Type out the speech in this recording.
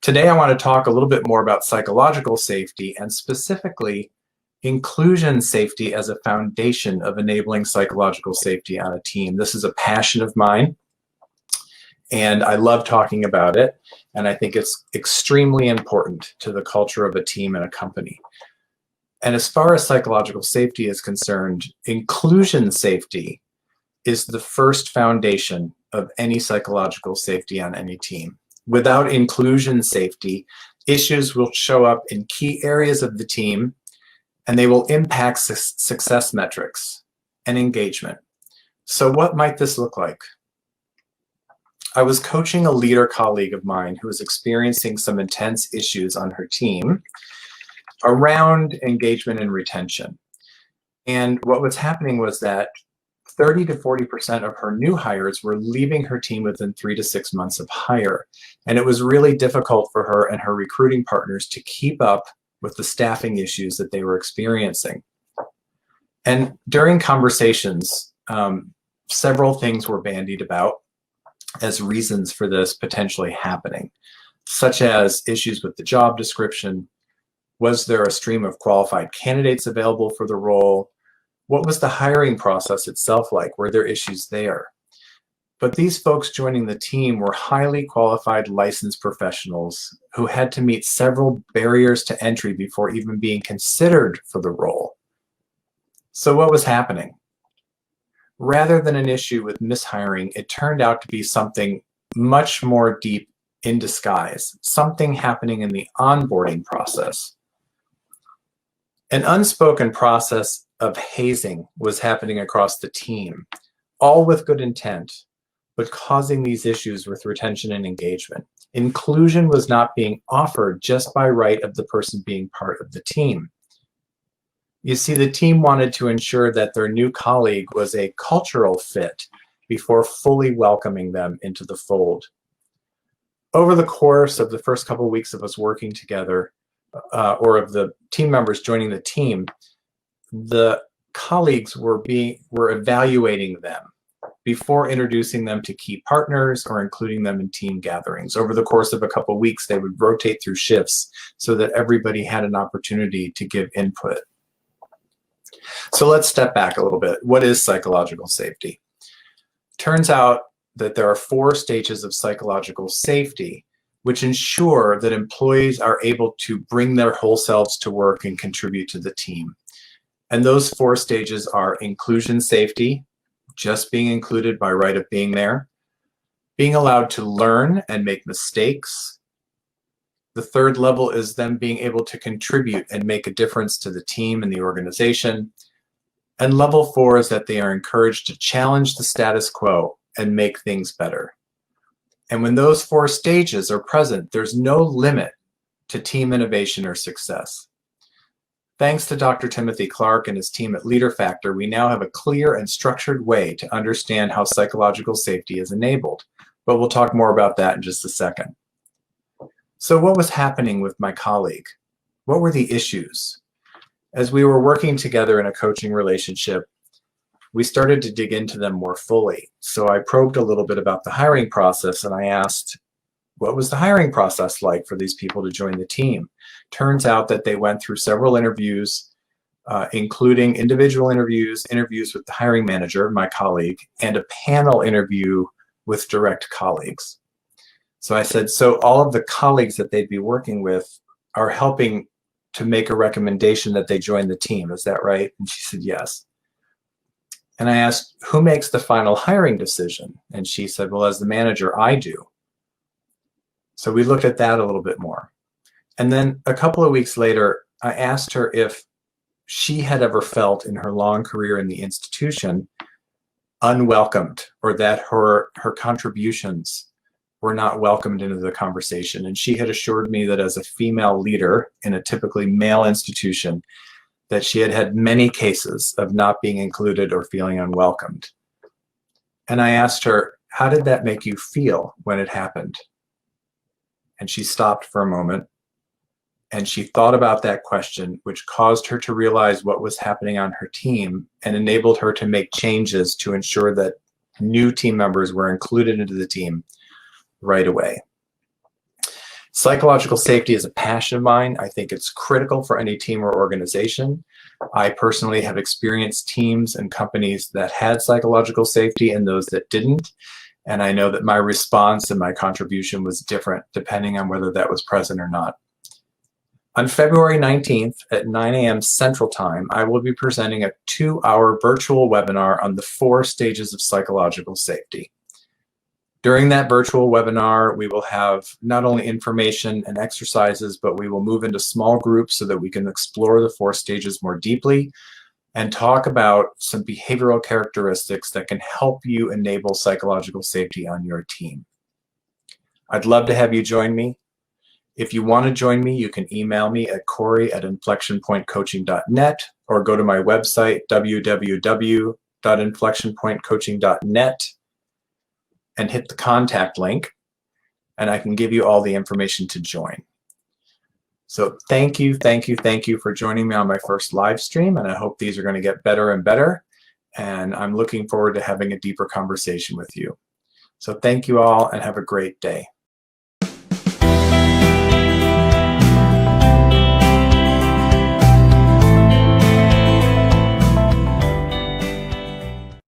Today, I want to talk a little bit more about psychological safety and specifically inclusion safety as a foundation of enabling psychological safety on a team. This is a passion of mine, and I love talking about it, and I think it's extremely important to the culture of a team and a company. And as far as psychological safety is concerned, inclusion safety is the first foundation of any psychological safety on any team. Without inclusion safety, issues will show up in key areas of the team, and they will impact success metrics and engagement. So what might this look like? I was coaching a leader colleague of mine who was experiencing some intense issues on her team around engagement and retention. And what was happening was that 30 to 40% of her new hires were leaving her team within 3 to 6 months of hire. And it was really difficult for her and her recruiting partners to keep up with the staffing issues that they were experiencing. And during conversations, several things were bandied about as reasons for this potentially happening, such as issues with the job description. Was there a stream of qualified candidates available for the role? What was the hiring process itself like? Were there issues there? But these folks joining the team were highly qualified licensed professionals who had to meet several barriers to entry before even being considered for the role. So what was happening? Rather than an issue with mishiring, it turned out to be something much more deep in disguise, something happening in the onboarding process. An unspoken process of hazing was happening across the team, all with good intent, but causing these issues with retention and engagement. Inclusion was not being offered just by right of the person being part of the team. You see, the team wanted to ensure that their new colleague was a cultural fit before fully welcoming them into the fold. Over the course of the first couple of weeks of us working together, or of the team members joining the team, the colleagues were evaluating them before introducing them to key partners or including them in team gatherings. Over the course of a couple of weeks, they would rotate through shifts so that everybody had an opportunity to give input. So let's step back a little bit. What is psychological safety? Turns out that there are 4 stages of psychological safety which ensure that employees are able to bring their whole selves to work and contribute to the team. And those 4 stages are inclusion safety, just being included by right of being there, being allowed to learn and make mistakes. The 3rd level is them being able to contribute and make a difference to the team and the organization. And level 4 is that they are encouraged to challenge the status quo and make things better. And when those 4 stages are present, there's no limit to team innovation or success. Thanks to Dr. Timothy Clark and his team at Leader Factor, we now have a clear and structured way to understand how psychological safety is enabled. But we'll talk more about that in just a second. So what was happening with my colleague? What were the issues? As we were working together in a coaching relationship, we started to dig into them more fully. So I probed a little bit about the hiring process, and I asked, what was the hiring process like for these people to join the team? Turns out that they went through several interviews, including individual interviews, interviews with the hiring manager, my colleague, and a panel interview with direct colleagues. So I said, so all of the colleagues that they'd be working with are helping to make a recommendation that they join the team. Is that right? And she said, yes. And I asked, who makes the final hiring decision? And she said, well, as the manager, I do. So we looked at that a little bit more. And then a couple of weeks later, I asked her if she had ever felt in her long career in the institution unwelcomed, or that her contributions were not welcomed into the conversation. And she had assured me that as a female leader in a typically male institution, that she had had many cases of not being included or feeling unwelcomed. And I asked her, how did that make you feel when it happened? And she stopped for a moment, and she thought about that question, which caused her to realize what was happening on her team and enabled her to make changes to ensure that new team members were included into the team right away. Psychological safety is a passion of mine. I think it's critical for any team or organization. I personally have experienced teams and companies that had psychological safety and those that didn't. And I know that my response and my contribution was different depending on whether that was present or not. On February 19th at 9 a.m. Central Time, I will be presenting a 2-hour virtual webinar on the 4 stages of psychological safety. During that virtual webinar, we will have not only information and exercises, but we will move into small groups so that we can explore the 4 stages more deeply and talk about some behavioral characteristics that can help you enable psychological safety on your team. I'd love to have you join me. If you want to join me, you can email me at corey@inflectionpointcoaching.net or go to my website, www.inflectionpointcoaching.net, and hit the contact link, and I can give you all the information to join. So thank you for joining me on my first live stream, and I hope these are going to get better and better, and I'm looking forward to having a deeper conversation with you. So thank you all, and have a great day.